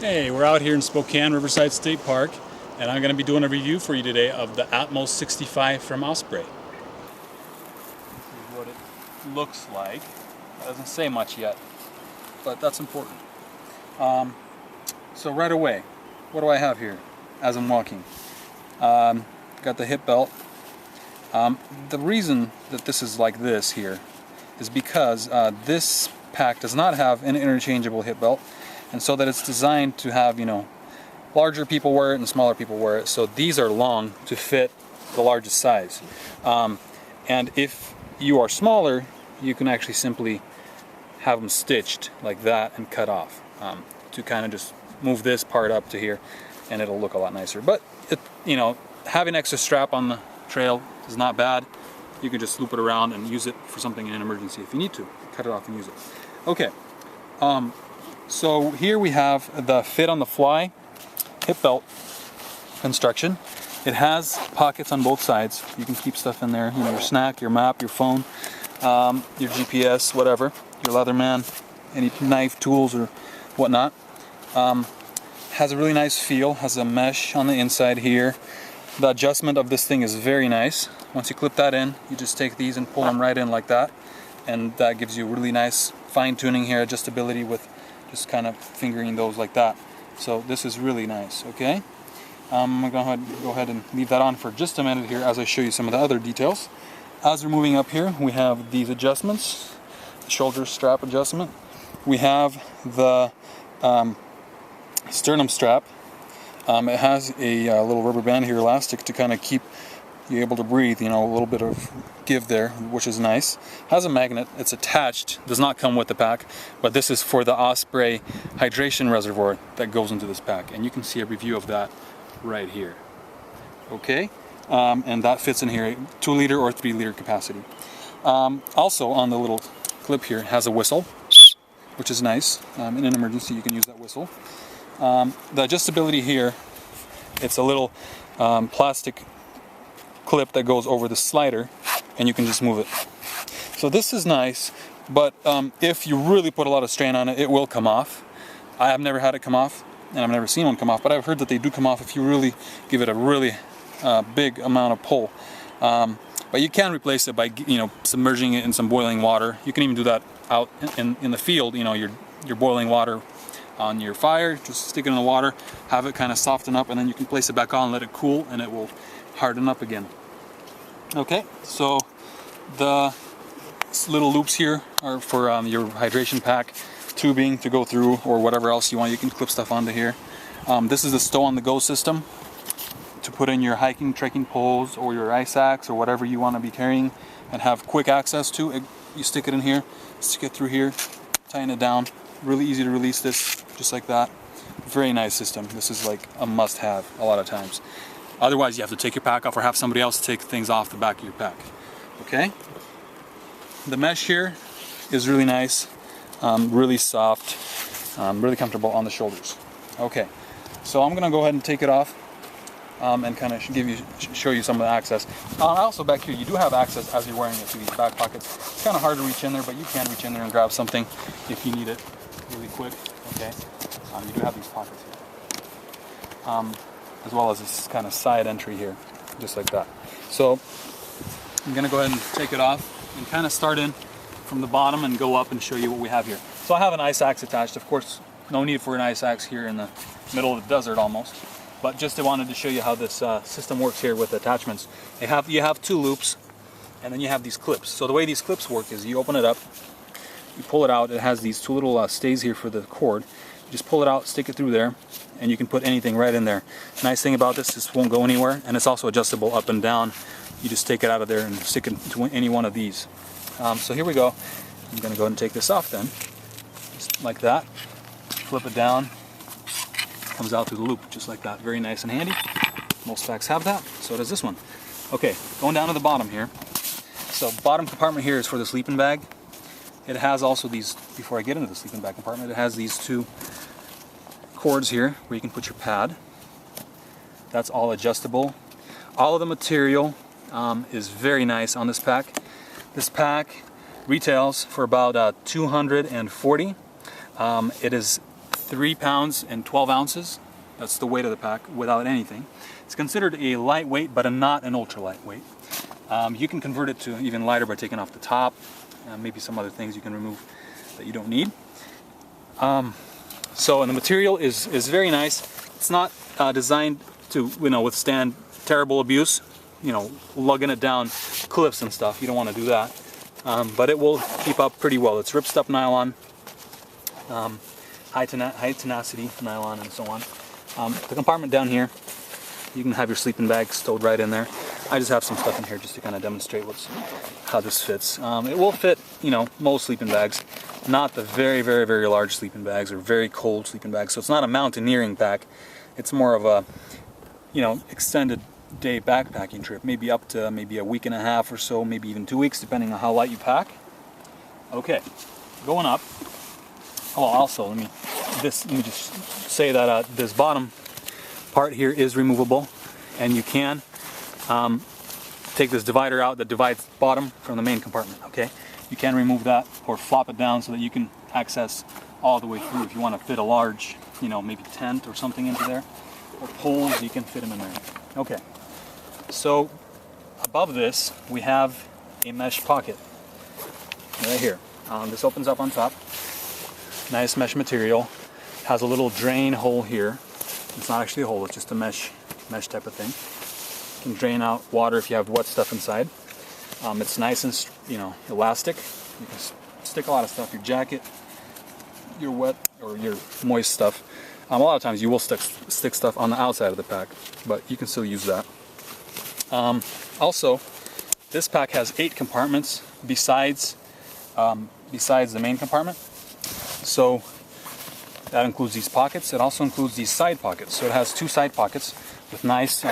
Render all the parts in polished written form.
Hey, we're out here in Spokane, Riverside State Park, and I'm going to be doing a review for you today of the Atmos 65 from Osprey. This is what it looks like. It doesn't say much yet, but that's important. So right away, what do I have here as I'm walking? Got the hip belt. The reason that this is like this here is because this pack does not have an interchangeable hip belt, and so that it's designed to have, larger people wear it and smaller people wear it. So these are long to fit the largest size. And if you are smaller, you can actually simply have them stitched like that and cut off to kind of just move this part up to here, and it'll look a lot nicer. But having extra strap on the trail is not bad. You can just loop it around and use it for something in an emergency if you need to. Cut it off and use it. Okay. So here we have the fit on the fly hip belt construction. It has pockets on both sides. You can keep stuff in there, your snack, your map, your phone, your GPS, whatever, your Leatherman, any knife, tools, or whatnot. Has a really nice feel, has a mesh on the inside here. The adjustment of this thing is very nice. Once you clip that in, you just take these and pull them right in like that, and that gives you really nice fine-tuning here, adjustability with just kind of fingering those like that. So this is really nice, okay? I'm going to go ahead and leave that on for just a minute here as I show you some of the other details. As we're moving up here, we have these adjustments, the shoulder strap adjustment. We have the sternum strap. It has a little rubber band here, elastic, to kind of keep you able to breathe, a little bit of give there, which is nice. Has a magnet, it's attached, does not come with the pack, but this is for the Osprey hydration reservoir that goes into this pack, and you can see a review of that right here. Okay, and that fits in here, 2 liter or 3 liter capacity. Also on the little clip here, it has a whistle, which is nice. In an emergency you can use that whistle. The adjustability here, it's a little plastic clip that goes over the slider, and you can just move it. So this is nice, but if you really put a lot of strain on it, it will come off. I have never had it come off, and I've never seen one come off, but I've heard that they do come off if you really give it a really big amount of pull. But you can replace it by submerging it in some boiling water. You can even do that out in the field. You're boiling water on your fire, just stick it in the water, have it kind of soften up, and then you can place it back on, let it cool, and it will harden up again. Okay, so the little loops here are for your hydration pack, tubing to go through, or whatever else you want. You can clip stuff onto here. This is the stow on the go system to put in your hiking, trekking poles, or your ice axe, or whatever you want to be carrying and have quick access to. You stick it in here, stick it through here, tighten it down. Really easy to release this, just like that. Very nice system. This is like a must-have a lot of times. Otherwise, you have to take your pack off or have somebody else take things off the back of your pack. Okay? The mesh here is really nice, really soft, really comfortable on the shoulders. Okay, so I'm gonna go ahead and take it off and kind of show you some of the access. Also back here, you do have access as you're wearing it to these back pockets. It's kind of hard to reach in there, but you can reach in there and grab something if you need it really quick. Okay, you do have these pockets here, as well as this kind of side entry here, just like that. So I'm gonna go ahead and take it off and kind of start in from the bottom and go up and show you what we have here. So I have an ice axe attached. Of course, no need for an ice axe here in the middle of the desert almost, but just wanted to show you how this system works here with attachments. You have 2 loops, and then you have these clips. So the way these clips work is you open it up, you pull it out, it has these 2 little stays here for the cord. You just pull it out, stick it through there, and you can put anything right in there. Nice thing about this is it won't go anywhere, and it's also adjustable up and down. You just take it out of there and stick it into any one of these. So here we go. I'm going to go ahead and take this off then, just like that. Flip it down, comes out through the loop, just like that. Very nice and handy. Most packs have that, so does this one. Okay, going down to the bottom here. So bottom compartment here is for the sleeping bag. It has also these, before I get into the sleeping bag compartment, it has these 2 cords here where you can put your pad. That's all adjustable. All of the material is very nice on this pack. This pack retails for about $240. It is 3 pounds and 12 ounces. That's the weight of the pack without anything. It's considered a lightweight, but not an ultra lightweight. You can convert it to even lighter by taking off the top. Maybe some other things you can remove that you don't need. And the material is very nice. It's not designed to withstand terrible abuse. Lugging it down cliffs and stuff. You don't want to do that. But it will keep up pretty well. It's ripstop nylon, high tenacity nylon, and so on. The compartment down here, you can have your sleeping bag stowed right in there. I just have some stuff in here just to kind of demonstrate how this fits. It will fit, most sleeping bags, not the very, very, very large sleeping bags or very cold sleeping bags. So it's not a mountaineering pack. It's more of a, extended day backpacking trip, maybe up to maybe a week and a half or so, maybe even 2 weeks, depending on how light you pack. Okay, going up. Oh, also let me just say that this bottom part here is removable, and you can take this divider out that divides bottom from the main compartment. Okay, you can remove that or flop it down so that you can access all the way through. If you want to fit a large, maybe tent or something into there, or poles, you can fit them in there. Okay, so above this we have a mesh pocket right here. This opens up on top. Nice mesh material. Has a little drain hole here. It's not actually a hole, it's just a mesh type of thing. You can drain out water if you have wet stuff inside. It's nice and elastic. You can stick a lot of stuff, your jacket, your wet or your moist stuff. A lot of times you will stick stuff on the outside of the pack, but you can still use that. Also, this pack has 8 compartments besides the main compartment. So that includes these pockets. It also includes these side pockets. So it has 2 side pockets with nice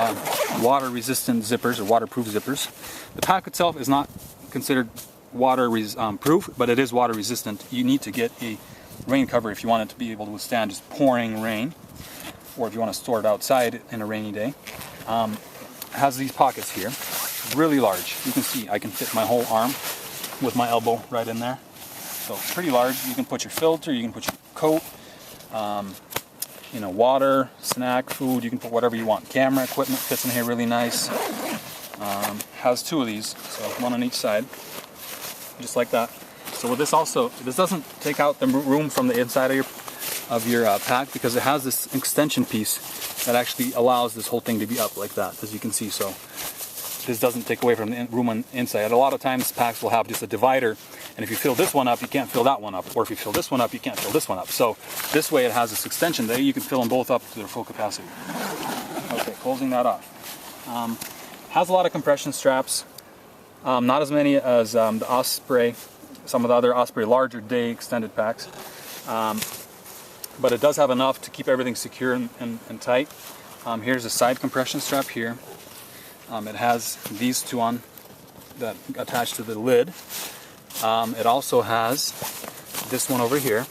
water-resistant zippers or waterproof zippers. The pack itself is not considered water-proof, but it is water-resistant. You need to get a rain cover if you want it to be able to withstand just pouring rain, or if you want to store it outside in a rainy day. It has these pockets here, really large. You can see I can fit my whole arm with my elbow right in there. So it's pretty large. You can put your filter, you can put your coat, water, snack, food. You can put whatever you want. Camera equipment fits in here really nice. Has 2 of these, so 1 on each side, just like that. So with this doesn't take out the room from the inside of your pack, because it has this extension piece that actually allows this whole thing to be up like that, as you can see. So this doesn't take away from the room on inside. A lot of times packs will have just a divider, and if you fill this one up, you can't fill that one up, or if you fill this one up, you can't fill this one up. So this way it has this extension that you can fill them both up to their full capacity. Okay, closing that off. Has a lot of compression straps, not as many as the Osprey, some of the other Osprey larger day extended packs, but it does have enough to keep everything secure and tight. Here's a side compression strap here. It has these 2 on that attach to the lid. It also has this one over here,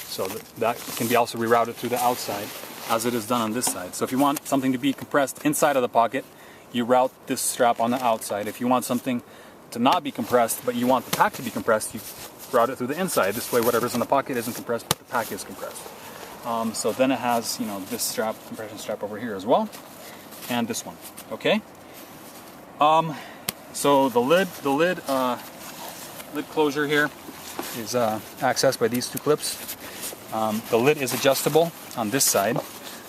so that can be also rerouted through the outside, as it is done on this side. So if you want something to be compressed inside of the pocket, you route this strap on the outside. If you want something to not be compressed, but you want the pack to be compressed, you route it through the inside. This way whatever's in the pocket isn't compressed, but the pack is compressed. So then it has, this strap, compression strap over here as well, and this one. Okay. So the lid closure here is accessed by these 2 clips. The lid is adjustable on this side,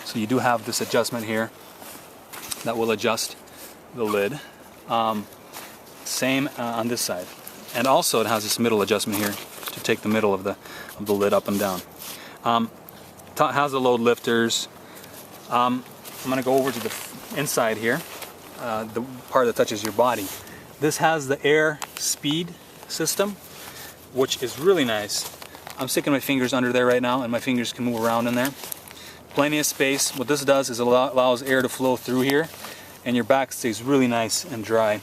so you do have this adjustment here that will adjust the lid. Same on this side, and also it has this middle adjustment here to take the middle of the lid up and down. Has the load lifters. I'm going to go over to the inside here, the part that touches your body. This has the air speed system, which is really nice. I'm sticking my fingers under there right now, and my fingers can move around in there. Plenty of space. What this does is it allows air to flow through here, and your back stays really nice and dry.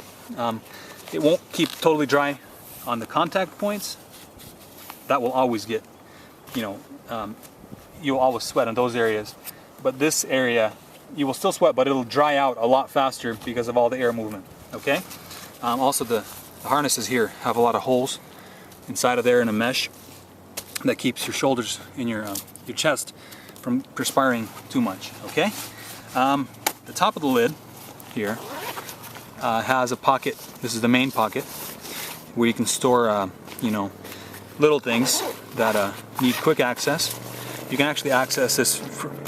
It won't keep totally dry on the contact points. That will always get, you'll always sweat in those areas. But this area, you will still sweat, but it'll dry out a lot faster because of all the air movement. Okay. Also, the harnesses here have a lot of holes inside of there in a mesh. that keeps your shoulders and your chest from perspiring too much. Okay. The top of the lid here has a pocket. This is the main pocket where you can store, you know, little things that need quick access. You can actually access this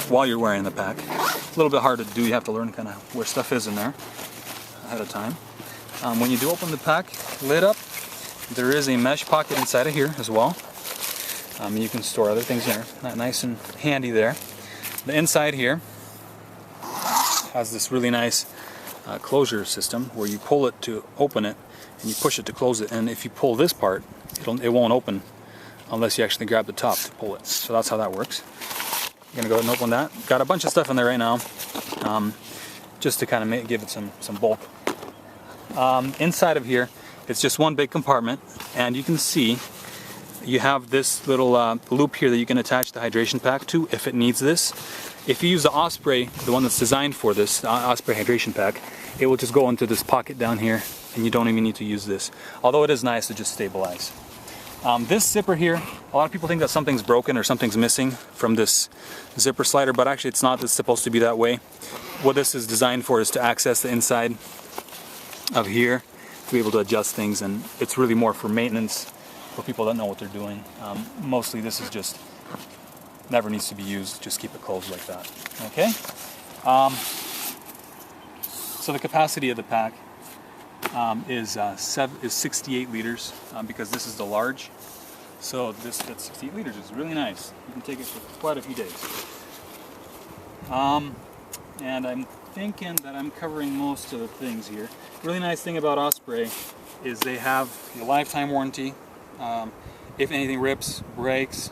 while you're wearing the pack. A little bit hard to do. You have to learn kind of where stuff is in there ahead of time. When you do open the pack lid up, there is a mesh pocket inside of here as well. You can store other things in there. Nice and handy there. The inside here has this really nice closure system where you pull it to open it and you push it to close it. And if you pull this part, it won't open unless you actually grab the top to pull it. So that's how that works. I'm gonna go ahead and open that. Got a bunch of stuff in there right now, just to kind of give it some bulk. Inside of here, it's just one big compartment, and you can see you have this little loop here that you can attach the hydration pack to if it needs this. If you use the Osprey, the one that's designed for this, the Osprey hydration pack, it will just go into this pocket down here, and you don't even need to use this. Although it is nice to just stabilize. This zipper here, a lot of people think that something's broken or something's missing from this zipper slider, but actually it's not. It's supposed to be that way. What this is designed for is to access the inside of here, to be able to adjust things, and it's really more for maintenance for people that know what they're doing. Mostly this is just, never needs to be used, just keep it closed like that. Okay? So the capacity of the pack is 68 liters because this is the large. So this fits 68 liters. It's really nice. You can take it for quite a few days. And I'm thinking that I'm covering most of the things here. Really nice thing about Osprey is they have a lifetime warranty. If anything rips, breaks,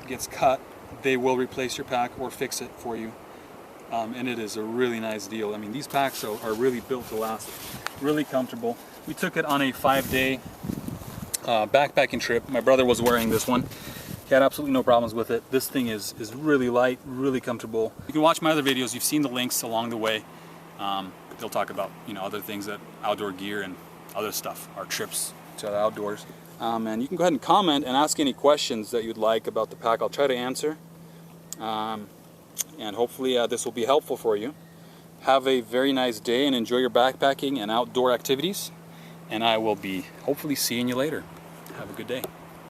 gets cut, they will replace your pack or fix it for you. And it is a really nice deal. I mean, these packs are really built to last. Really comfortable. We took it on a 5-day backpacking trip. My brother was wearing this one. He had absolutely no problems with it. This thing is really light, really comfortable. You can watch my other videos. You've seen the links along the way. They'll talk about, you know, other things, that outdoor gear and other stuff, our trips to the outdoors. And you can go ahead and comment and ask any questions that you'd like about the pack. I'll try to answer. And hopefully this will be helpful for you. Have a very nice day and enjoy your backpacking and outdoor activities. And I will be hopefully seeing you later. Have a good day.